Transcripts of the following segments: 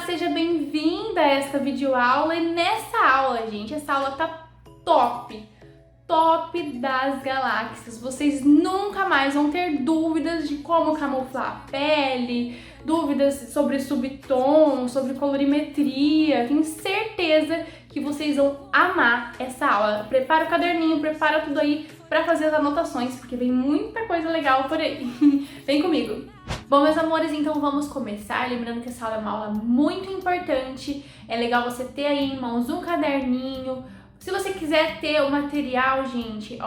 seja bem-vinda a esta videoaula. E nessa aula, gente, essa aula tá top das galáxias. Vocês nunca mais vão ter dúvidas de como camuflar a pele, dúvidas sobre subtom, sobre colorimetria. Tenho certeza que vocês vão amar essa aula. Prepara o caderninho, prepara tudo aí para fazer as anotações, porque vem muita coisa legal por aí. Vem comigo! Bom, meus amores, então vamos começar. Lembrando que essa aula é uma aula muito importante. É legal você ter aí em mãos um caderninho. Se você quiser ter o material, gente,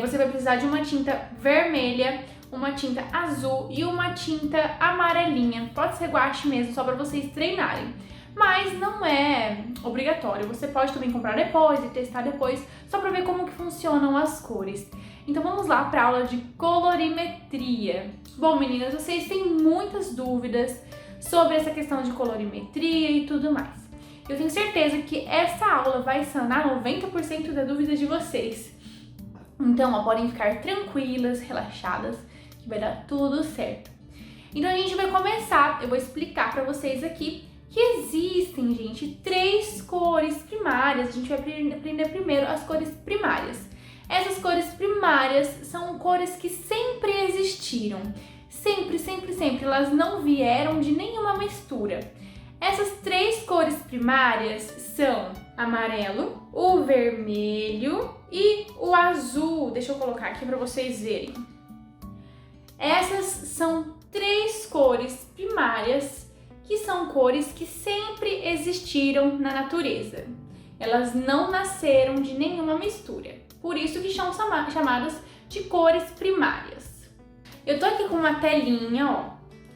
você vai precisar de uma tinta vermelha, uma tinta azul e uma tinta amarelinha. Pode ser guache mesmo, só para vocês treinarem. Mas não é obrigatório. Você pode também comprar depois e testar depois, só para ver como que funcionam as cores. Então vamos lá para a aula de colorimetria. Bom, meninas, vocês têm muitas dúvidas sobre essa questão de colorimetria e tudo mais. Eu tenho certeza que essa aula vai sanar 90% da dúvida de vocês. Então, podem ficar tranquilas, relaxadas, que vai dar tudo certo. Então a gente vai começar, eu vou explicar para vocês aqui que existem, gente, 3 cores primárias. A gente vai aprender primeiro as cores primárias. Essas cores primárias são cores que sempre existiram. Sempre. Elas não vieram de nenhuma mistura. Essas 3 cores primárias são amarelo, o vermelho e o azul. Deixa eu colocar aqui para vocês verem. Essas são 3 cores primárias que são cores que sempre existiram na natureza. Elas não nasceram de nenhuma mistura. Por isso que são chamadas de cores primárias. Eu tô aqui com uma telinha,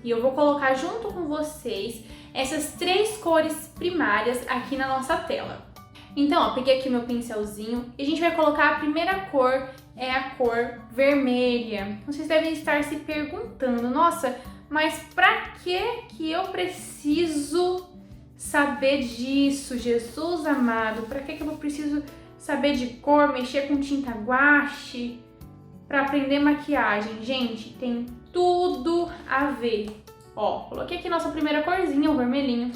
e eu vou colocar junto com vocês essas 3 cores primárias aqui na nossa tela. Então, peguei aqui meu pincelzinho e a gente vai colocar a primeira cor, é a cor vermelha. Vocês devem estar se perguntando, nossa, mas pra que eu preciso saber disso, Jesus amado? Pra que eu preciso saber de cor, mexer com tinta guache para aprender maquiagem? Gente, tem tudo a ver. Coloquei aqui nossa primeira corzinha, o vermelhinho.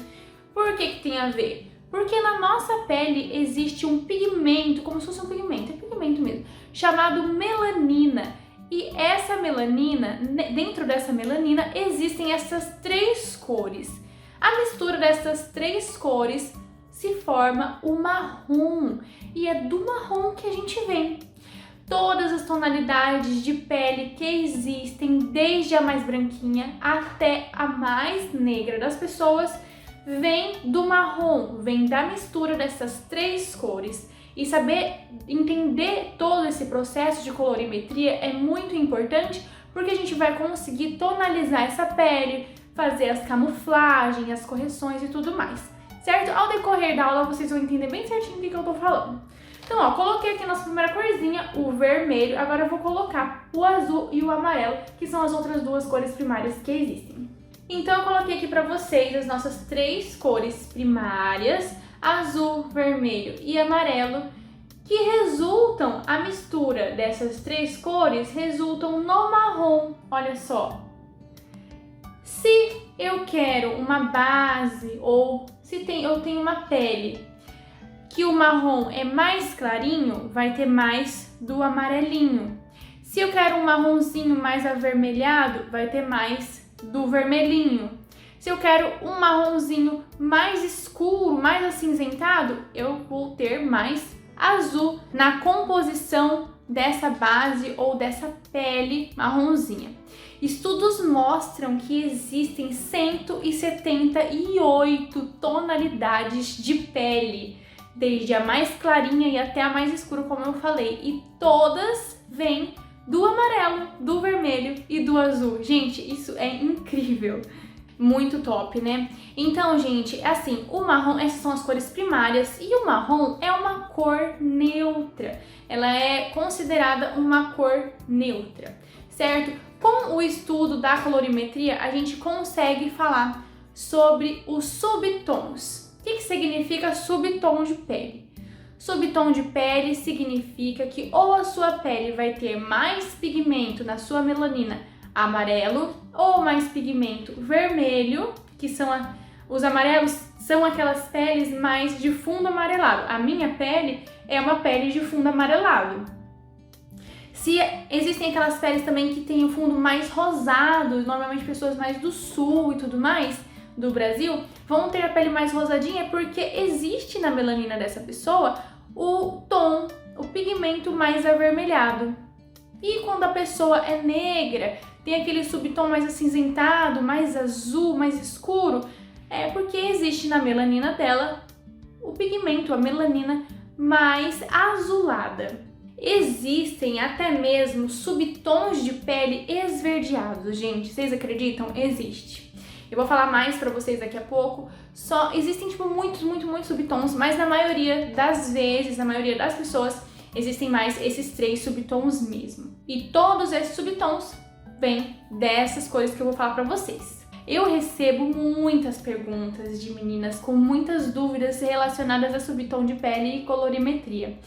Por que tem a ver? Porque na nossa pele existe um pigmento, como se fosse um pigmento, é pigmento mesmo, chamado melanina. E essa melanina, dentro dessa melanina, existem essas 3 cores. A mistura dessas 3 cores se forma o marrom. E é do marrom que a gente vem. Todas as tonalidades de pele que existem, desde a mais branquinha até a mais negra das pessoas, vem do marrom, vem da mistura dessas 3 cores. E saber entender todo esse processo de colorimetria é muito importante, porque a gente vai conseguir tonalizar essa pele, fazer as camuflagens, as correções e tudo mais, certo? Ao decorrer da aula vocês vão entender bem certinho do que eu tô falando. Então, coloquei aqui a nossa primeira corzinha, o vermelho. Agora eu vou colocar o azul e o amarelo, que são as outras 2 cores primárias que existem. Então, eu coloquei aqui pra vocês as nossas 3 cores primárias, azul, vermelho e amarelo, que resultam, a mistura dessas 3 cores resultam no marrom. Olha só. Se eu quero uma base ou se eu tenho uma pele que o marrom é mais clarinho, vai ter mais do amarelinho. Se eu quero um marronzinho mais avermelhado, vai ter mais do vermelhinho. Se eu quero um marronzinho mais escuro, mais acinzentado, eu vou ter mais azul na composição dessa base ou dessa pele marronzinha. Estudos mostram que existem 178 tonalidades de pele, desde a mais clarinha e até a mais escura, como eu falei, e todas vêm do amarelo, do vermelho e do azul. Gente, isso é incrível, muito top, né? Então, gente, assim, o marrom, essas são as cores primárias, e o marrom é uma cor neutra. Ela é considerada uma cor neutra, certo? Com o estudo da colorimetria, a gente consegue falar sobre os subtons. O que significa subtom de pele? Subtom de pele significa que ou a sua pele vai ter mais pigmento na sua melanina amarelo ou mais pigmento vermelho, que são Os amarelos são aquelas peles mais de fundo amarelado. A minha pele é uma pele de fundo amarelado. Se existem aquelas peles também que têm o fundo mais rosado, normalmente pessoas mais do sul e tudo mais, do Brasil, vão ter a pele mais rosadinha porque existe na melanina dessa pessoa o tom, o pigmento mais avermelhado. E quando a pessoa é negra, tem aquele subtom mais acinzentado, mais azul, mais escuro, é porque existe na melanina dela o pigmento, a melanina mais azulada. Existem até mesmo subtons de pele esverdeados, gente. Vocês acreditam? Existe. Eu vou falar mais pra vocês daqui a pouco. Só existem muitos subtons, mas na maioria das vezes, na maioria das pessoas, existem mais esses 3 subtons mesmo. E todos esses subtons vêm dessas cores que eu vou falar pra vocês. Eu recebo muitas perguntas de meninas com muitas dúvidas relacionadas a subtom de pele e colorimetria.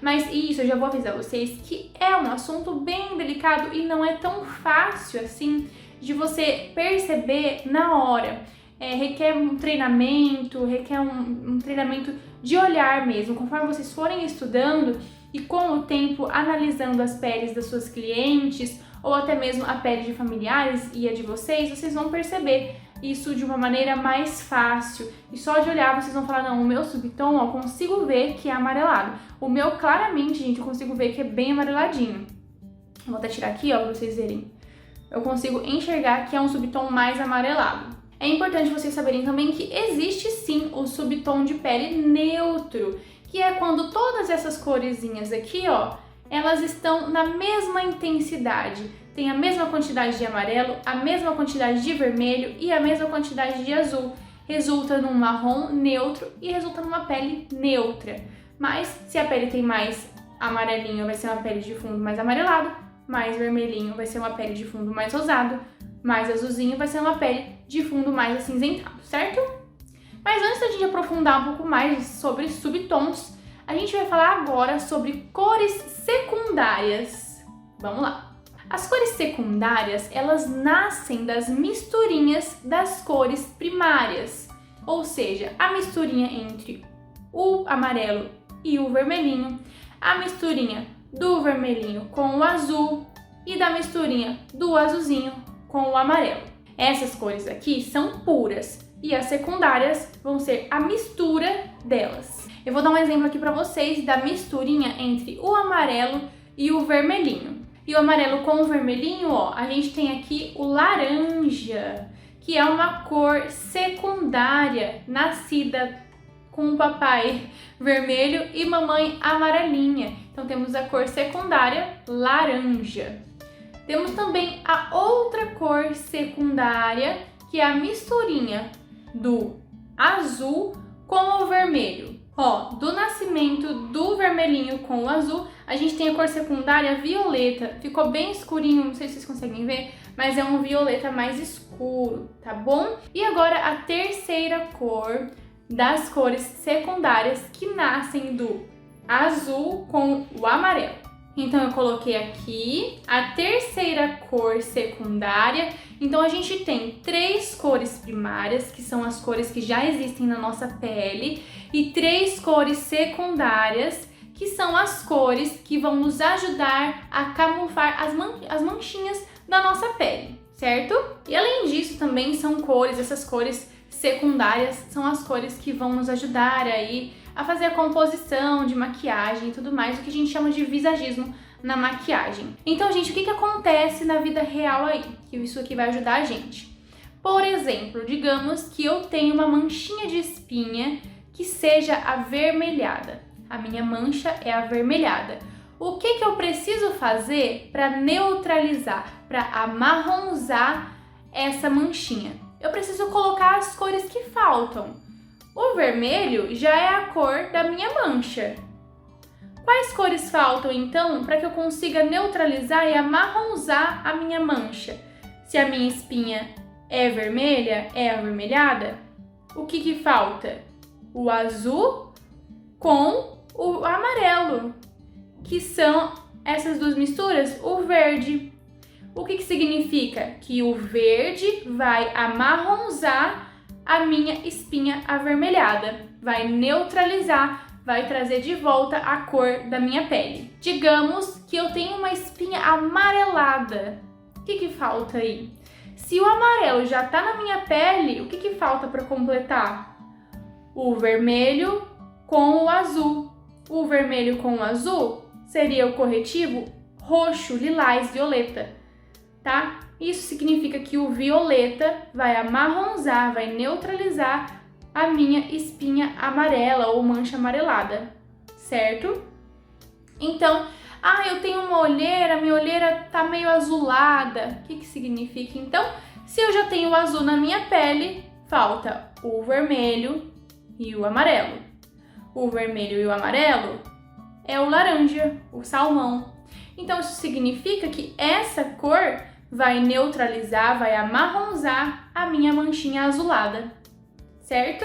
Mas isso, eu já vou avisar vocês que é um assunto bem delicado e não é tão fácil assim de você perceber na hora. Requer um treinamento, requer um treinamento de olhar mesmo. Conforme vocês forem estudando e com o tempo analisando as peles das suas clientes ou até mesmo a pele de familiares e a de vocês vão perceber isso de uma maneira mais fácil. E só de olhar vocês vão falar, não, o meu subtom, ó, consigo ver que é amarelado. O meu, claramente, gente, eu consigo ver que é bem amareladinho. Vou até tirar aqui, ó, pra vocês verem. Eu consigo enxergar que é um subtom mais amarelado. É importante vocês saberem também que existe sim o subtom de pele neutro, que é quando todas essas coresinhas aqui, ó, elas estão na mesma intensidade. Tem a mesma quantidade de amarelo, a mesma quantidade de vermelho e a mesma quantidade de azul. Resulta num marrom neutro e resulta numa pele neutra. Mas se a pele tem mais amarelinho, vai ser uma pele de fundo mais amarelado, mais vermelhinho vai ser uma pele de fundo mais rosado, mais azulzinho vai ser uma pele de fundo mais acinzentado, certo? Mas antes da gente aprofundar um pouco mais sobre subtons, a gente vai falar agora sobre cores secundárias. Vamos lá! As cores secundárias, elas nascem das misturinhas das cores primárias, ou seja, a misturinha entre o amarelo e o vermelhinho, a misturinha do vermelhinho com o azul e da misturinha do azulzinho com o amarelo. Essas cores aqui são puras e as secundárias vão ser a mistura delas. Eu vou dar um exemplo aqui para vocês da misturinha entre o amarelo e o vermelhinho. E o amarelo com o vermelhinho, ó, a gente tem aqui o laranja, que é uma cor secundária, nascida com o papai vermelho e mamãe amarelinha. Então temos a cor secundária laranja. Temos também a outra cor secundária, que é a misturinha do azul com o vermelho. Ó, do nascimento do vermelhinho com o azul, a gente tem a cor secundária violeta. Ficou bem escurinho, não sei se vocês conseguem ver, mas é um violeta mais escuro, tá bom? E agora a terceira cor das cores secundárias que nascem do azul com o amarelo. Então eu coloquei aqui a terceira cor secundária. Então a gente tem 3 cores primárias, que são as cores que já existem na nossa pele, e 3 cores secundárias, que são as cores que vão nos ajudar a camuflar as manchinhas da nossa pele, certo? E além disso também são cores, essas cores secundárias são as cores que vão nos ajudar aí a fazer a composição de maquiagem e tudo mais, o que a gente chama de visagismo na maquiagem. Então, gente, o que acontece na vida real aí? Que isso aqui vai ajudar a gente. Por exemplo, digamos que eu tenho uma manchinha de espinha que seja avermelhada. A minha mancha é avermelhada. O que eu preciso fazer para neutralizar, para amarronzar essa manchinha? Eu preciso colocar as cores que faltam. O vermelho já é a cor da minha mancha. Quais cores faltam, então, para que eu consiga neutralizar e amarronzar a minha mancha? Se a minha espinha é vermelha, é avermelhada, o que falta? O azul com o amarelo, que são essas duas misturas, o verde. O que significa? Que o verde vai amarronzar a minha espinha avermelhada, vai neutralizar, vai trazer de volta a cor da minha pele. Digamos que eu tenho uma espinha amarelada. O que falta aí? Se o amarelo já tá na minha pele, o que falta para completar? O vermelho com o azul. O vermelho com o azul seria o corretivo roxo, lilás, violeta, tá? Isso significa que o violeta vai amarronzar, vai neutralizar a minha espinha amarela ou mancha amarelada, certo? Então, eu tenho uma olheira, minha olheira tá meio azulada. O que significa? Então, se eu já tenho o azul na minha pele, falta o vermelho e o amarelo. O vermelho e o amarelo é o laranja, o salmão. Então, isso significa que essa cor vai neutralizar, vai amarronzar a minha manchinha azulada, certo?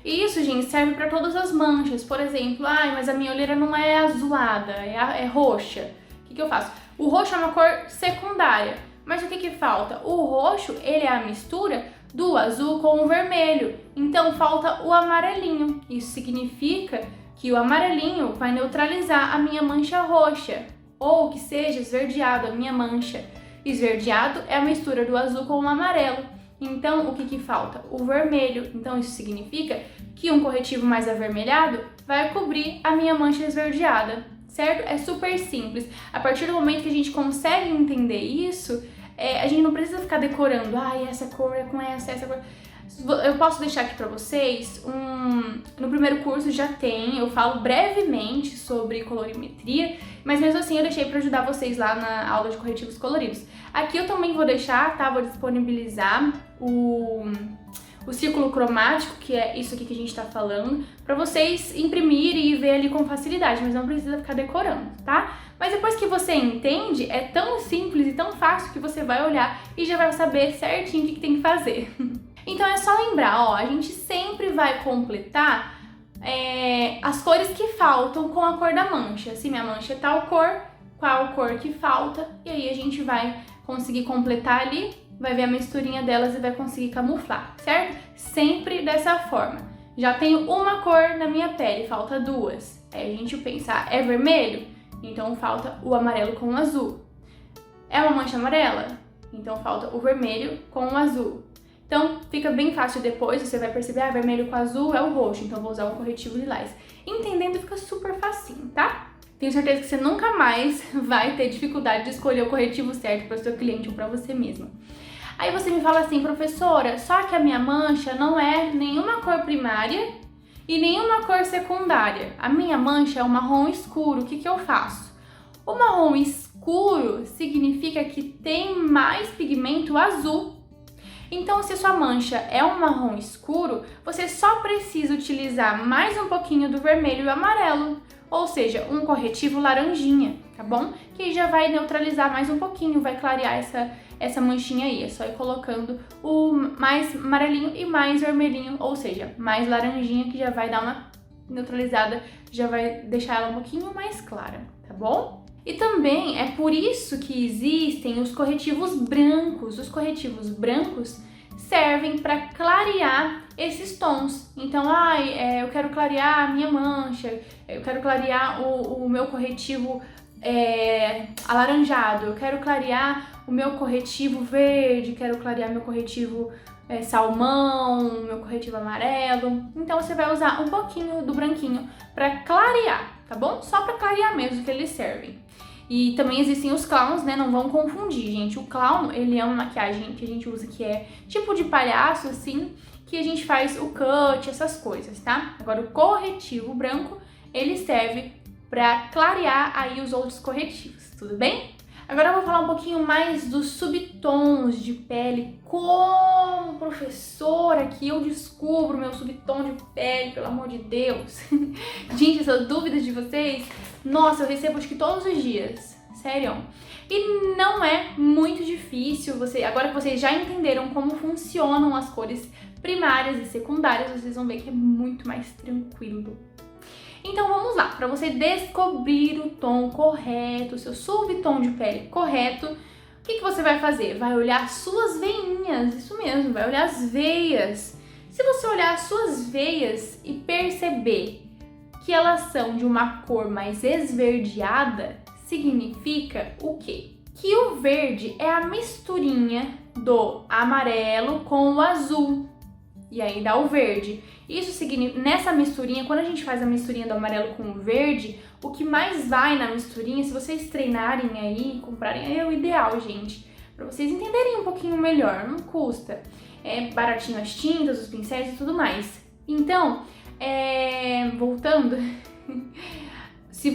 E isso, gente, serve para todas as manchas. Por exemplo, mas a minha olheira não é azulada, é roxa. O que eu faço? O roxo é uma cor secundária, mas o que falta? O roxo, ele é a mistura do azul com o vermelho, então falta o amarelinho. Isso significa que o amarelinho vai neutralizar a minha mancha roxa, ou que seja esverdeado a minha mancha. Esverdeado é a mistura do azul com o amarelo. Então, o que falta? O vermelho. Então, isso significa que um corretivo mais avermelhado vai cobrir a minha mancha esverdeada, certo? É super simples. A partir do momento que a gente consegue entender isso, a gente não precisa ficar decorando, essa cor é com essa cor. Eu posso deixar aqui pra vocês, no primeiro curso já tem, eu falo brevemente sobre colorimetria, mas mesmo assim eu deixei pra ajudar vocês lá na aula de corretivos coloridos. Aqui eu também vou deixar, tá? Vou disponibilizar o círculo cromático, que é isso aqui que a gente tá falando, pra vocês imprimirem e ver ali com facilidade, mas não precisa ficar decorando, tá? Mas depois que você entende, é tão simples e tão fácil que você vai olhar e já vai saber certinho o que tem que fazer. Então é só lembrar, a gente sempre vai completar as cores que faltam com a cor da mancha. Se minha mancha é tal cor, qual cor que falta, e aí a gente vai conseguir completar ali, vai ver a misturinha delas e vai conseguir camuflar, certo? Sempre dessa forma. Já tenho uma cor na minha pele, falta duas. Aí a gente pensa, é vermelho? Então falta o amarelo com o azul. É uma mancha amarela? Então falta o vermelho com o azul. Então, fica bem fácil depois, você vai perceber, vermelho com azul é o roxo, então vou usar um corretivo lilás. Entendendo, fica super facinho, tá? Tenho certeza que você nunca mais vai ter dificuldade de escolher o corretivo certo para o seu cliente ou para você mesma. Aí você me fala assim, professora, só que a minha mancha não é nenhuma cor primária e nenhuma cor secundária. A minha mancha é um marrom escuro, o que eu faço? O marrom escuro significa que tem mais pigmento azul. Então, se sua mancha é um marrom escuro, você só precisa utilizar mais um pouquinho do vermelho e amarelo, ou seja, um corretivo laranjinha, tá bom? Que já vai neutralizar mais um pouquinho, vai clarear essa manchinha aí. É só ir colocando o mais amarelinho e mais vermelhinho, ou seja, mais laranjinha, que já vai dar uma neutralizada, já vai deixar ela um pouquinho mais clara, tá bom? E também é por isso que existem os corretivos brancos. Os corretivos brancos servem para clarear esses tons. Então, eu quero clarear a minha mancha, eu quero clarear o meu corretivo alaranjado, eu quero clarear o meu corretivo verde, quero clarear meu corretivo salmão, meu corretivo amarelo. Então, você vai usar um pouquinho do branquinho para clarear, tá bom? Só para clarear mesmo que eles servem. E também existem os clowns, né? Não vão confundir, gente. O clown, ele é uma maquiagem que a gente usa que é tipo de palhaço, assim, que a gente faz o cut, essas coisas, tá? Agora, o corretivo branco, ele serve pra clarear aí os outros corretivos, tudo bem? Agora eu vou falar um pouquinho mais dos subtons de pele. Como professora que eu descubro meu subtom de pele, pelo amor de Deus. Gente, essas dúvidas de vocês, nossa, eu recebo acho que todos os dias, sério. E não é muito difícil, agora que vocês já entenderam como funcionam as cores primárias e secundárias, vocês vão ver que é muito mais tranquilo. Então vamos lá, para você descobrir o tom correto, o seu subtom de pele correto, o que você vai fazer? Vai olhar suas veinhas, isso mesmo, vai olhar as veias. Se você olhar as suas veias e perceber que elas são de uma cor mais esverdeada, significa o quê? Que o verde é a misturinha do amarelo com o azul. E aí dá o verde. Isso significa, nessa misturinha, quando a gente faz a misturinha do amarelo com o verde, o que mais vai na misturinha, se vocês treinarem aí, comprarem, é o ideal, gente. Pra vocês entenderem um pouquinho melhor, não custa. É baratinho as tintas, os pincéis e tudo mais. Então, voltando, se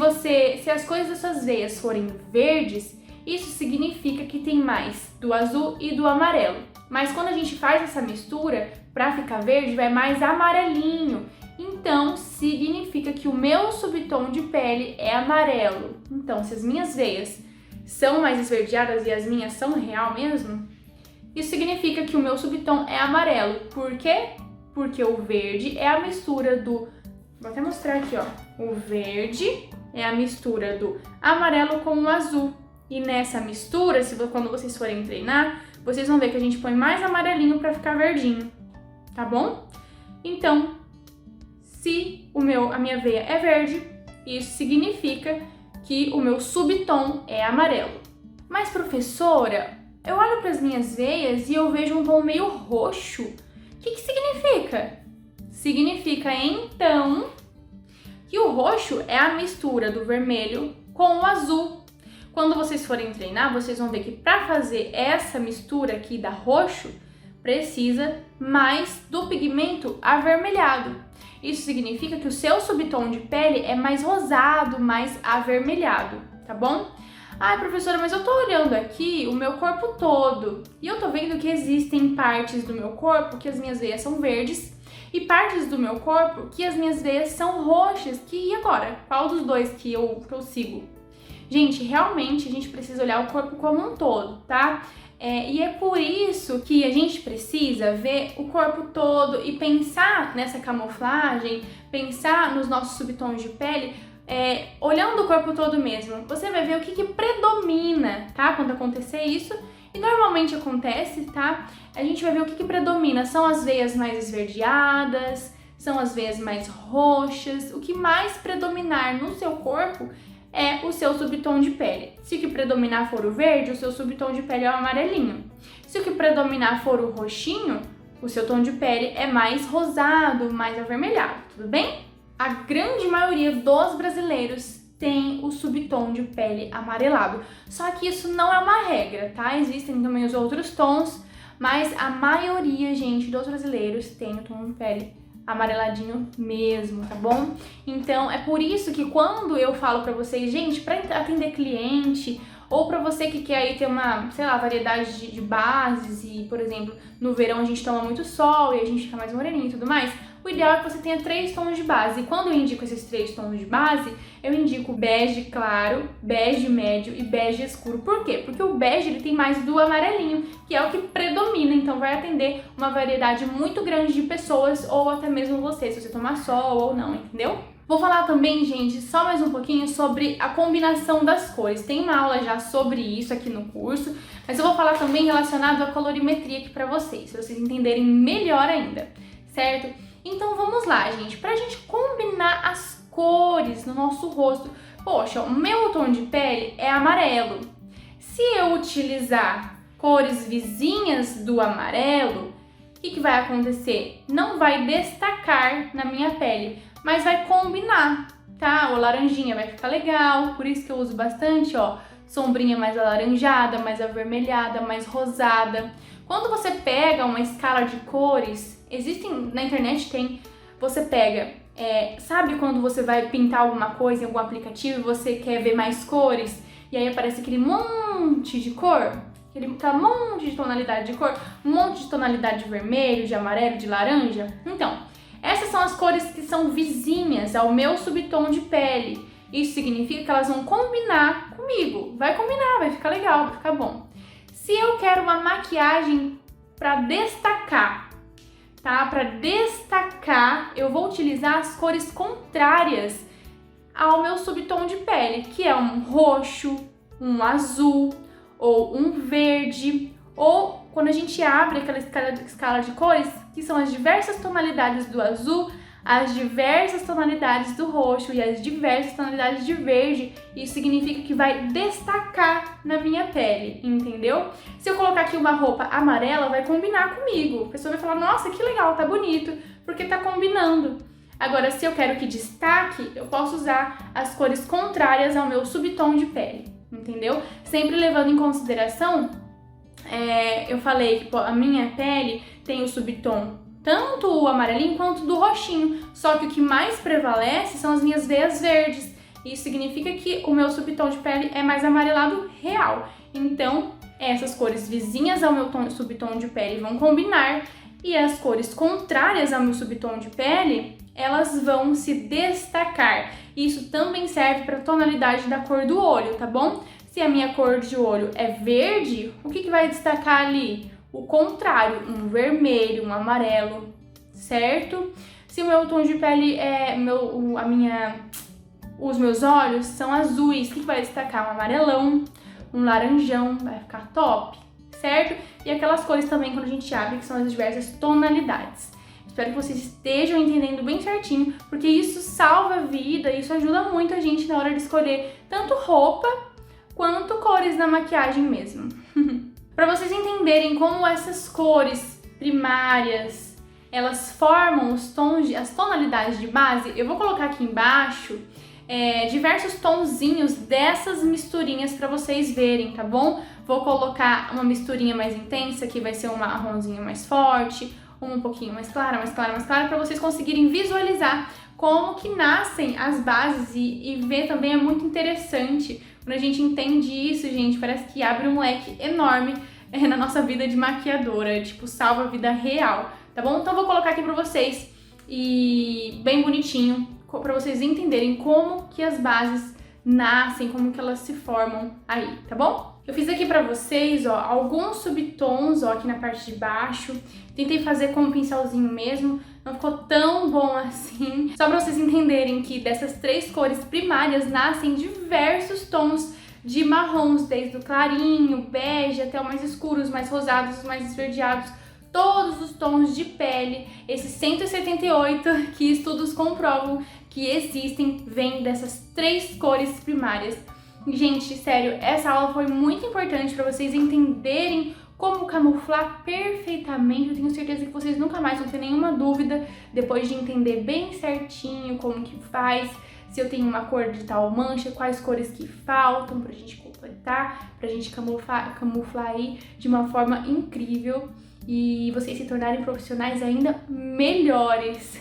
as coisas das suas veias forem verdes, isso significa que tem mais do azul e do amarelo. Mas quando a gente faz essa mistura, para ficar verde, vai mais amarelinho. Então, significa que o meu subtom de pele é amarelo. Então, se as minhas veias são mais esverdeadas e as minhas são real mesmo, isso significa que o meu subtom é amarelo. Por quê? Porque o verde é a mistura do... Vou até mostrar aqui, ó. O verde é a mistura do amarelo com o azul. E nessa mistura, quando vocês forem treinar, vocês vão ver que a gente põe mais amarelinho para ficar verdinho, tá bom? Então, se a minha veia é verde, isso significa que o meu subtom é amarelo. Mas, professora, eu olho para as minhas veias e eu vejo um tom meio roxo. O que significa? Significa, então, que o roxo é a mistura do vermelho com o azul. Quando vocês forem treinar, vocês vão ver que para fazer essa mistura aqui da roxo, precisa mais do pigmento avermelhado. Isso significa que o seu subtom de pele é mais rosado, mais avermelhado, tá bom? Ai, professora, mas eu tô olhando aqui o meu corpo todo e eu tô vendo que existem partes do meu corpo que as minhas veias são verdes e partes do meu corpo que as minhas veias são roxas. E agora? Qual dos dois que eu sigo? Gente, realmente a gente precisa olhar o corpo como um todo, tá? E é por isso que a gente precisa ver o corpo todo e pensar nessa camuflagem, pensar nos nossos subtons de pele, olhando o corpo todo mesmo. Você vai ver o que predomina, tá? Quando acontecer isso, e normalmente acontece, tá? A gente vai ver o que predomina. São as veias mais esverdeadas, são as veias mais roxas. O que mais predominar no seu corpo é o seu subtom de pele. Se o que predominar for o verde, o seu subtom de pele é o amarelinho. Se o que predominar for o roxinho, o seu tom de pele é mais rosado, mais avermelhado, tudo bem? A grande maioria dos brasileiros tem o subtom de pele amarelado. Só que isso não é uma regra, tá? Existem também os outros tons, mas a maioria, gente, dos brasileiros tem o tom de pele amareladinho mesmo, tá bom? Então, é por isso que quando eu falo pra vocês, gente, pra atender cliente, ou pra você que quer aí ter uma, sei lá, variedade de bases e, por exemplo, no verão a gente toma muito sol e a gente fica mais moreninho e tudo mais, o ideal é que você tenha 3 tons de base. E quando eu indico esses 3 tons de base, eu indico bege claro, bege médio e bege escuro. Por quê? Porque o bege ele tem mais do amarelinho, que é o que predomina, então vai atender uma variedade muito grande de pessoas ou até mesmo você, se você tomar sol ou não, entendeu? Vou falar também, gente, só mais um pouquinho sobre a combinação das cores. Tem uma aula já sobre isso aqui no curso, mas eu vou falar também relacionado à colorimetria aqui pra vocês entenderem melhor ainda, certo? Então vamos lá, gente, pra gente combinar as cores no nosso rosto. Poxa, o meu tom de pele é amarelo. Se eu utilizar cores vizinhas do amarelo, o que vai acontecer? Não vai destacar na minha pele, mas vai combinar, tá? O laranjinha vai ficar legal, por isso que eu uso bastante, ó, sombrinha mais alaranjada, mais avermelhada, mais rosada. Quando você pega uma escala de cores, na internet você pega, sabe quando você vai pintar alguma coisa em algum aplicativo e você quer ver mais cores, e aí aparece aquele monte de cor, aquele monte de tonalidade de cor, um monte de tonalidade de vermelho, de amarelo, de laranja? Então, essas são as cores que são vizinhas ao meu subtom de pele. Isso significa que elas vão combinar comigo, vai combinar, vai ficar legal, vai ficar bom. Se eu quero uma maquiagem para destacar, tá? Para destacar, eu vou utilizar as cores contrárias ao meu subtom de pele, que é um roxo, um azul, ou um verde, ou quando a gente abre aquela escala de cores, que são as diversas tonalidades do azul, as diversas tonalidades do roxo e as diversas tonalidades de verde, isso significa que vai destacar na minha pele, entendeu? Se eu colocar aqui uma roupa amarela, vai combinar comigo. A pessoa vai falar, nossa, que legal, tá bonito, porque tá combinando. Agora, se eu quero que destaque, eu posso usar as cores contrárias ao meu subtom de pele, entendeu? Sempre levando em consideração, eu falei que a minha pele tem o subtom tanto o amarelinho quanto do roxinho, só que o que mais prevalece são as minhas veias verdes. Isso significa que o meu subtom de pele é mais amarelado real. Então, essas cores vizinhas ao meu subtom de pele vão combinar e as cores contrárias ao meu subtom de pele, elas vão se destacar. Isso também serve para a tonalidade da cor do olho, tá bom? Se a minha cor de olho é verde, o que vai destacar ali? O contrário, um vermelho, um amarelo, certo? Se o meu tom de pele os meus olhos são azuis, o que vai destacar? Um amarelão, um laranjão, vai ficar top, certo? E aquelas cores também quando a gente abre, que são as diversas tonalidades. Espero que vocês estejam entendendo bem certinho, porque isso salva a vida, isso ajuda muito a gente na hora de escolher tanto roupa quanto cores na maquiagem mesmo. Para vocês entenderem como essas cores primárias, elas formam as tonalidades de base, eu vou colocar aqui embaixo diversos tonzinhos dessas misturinhas para vocês verem, tá bom? Vou colocar uma misturinha mais intensa, que vai ser um marronzinho mais forte, uma um pouquinho mais clara, para vocês conseguirem visualizar como que nascem as bases e ver também é muito interessante. Quando a gente entende isso, gente, parece que abre um leque enorme na nossa vida de maquiadora, tipo, salva a vida real, tá bom? Então eu vou colocar aqui pra vocês, e bem bonitinho, pra vocês entenderem como que as bases nascem, como que elas se formam aí, tá bom? Eu fiz aqui pra vocês, ó, alguns subtons, ó, aqui na parte de baixo. Tentei fazer com um pincelzinho mesmo, não ficou tão bom assim. Só pra vocês entenderem que dessas três cores primárias nascem diversos tons de marrons, desde o clarinho, bege, até os mais escuros, mais rosados, os mais esverdeados. Todos os tons de pele, esses 178 que estudos comprovam que existem, vêm dessas três cores primárias. Gente, sério, essa aula foi muito importante para vocês entenderem como camuflar perfeitamente. Eu tenho certeza que vocês nunca mais vão ter nenhuma dúvida depois de entender bem certinho como que faz, se eu tenho uma cor de tal mancha, quais cores que faltam pra gente completar, pra gente camuflar aí de uma forma incrível e vocês se tornarem profissionais ainda melhores,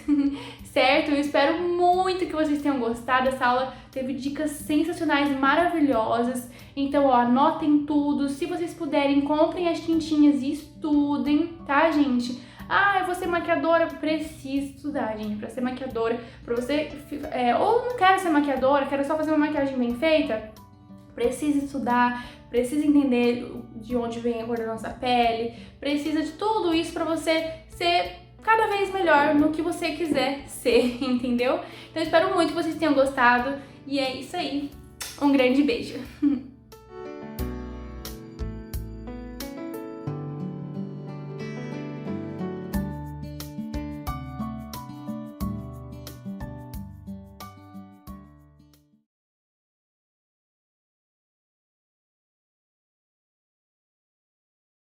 certo? Eu espero muito que vocês tenham gostado. Essa aula teve dicas sensacionais, maravilhosas. Então, ó, anotem tudo. Se vocês puderem, comprem as tintinhas e estudem, tá, gente? Ah, eu vou ser maquiadora, preciso estudar, gente, pra ser maquiadora. Pra você, ou não quero ser maquiadora, quero só fazer uma maquiagem bem feita, precisa estudar, precisa entender de onde vem a cor da nossa pele, precisa de tudo isso pra você ser cada vez melhor no que você quiser ser, entendeu? Então, eu espero muito que vocês tenham gostado e é isso aí. Um grande beijo!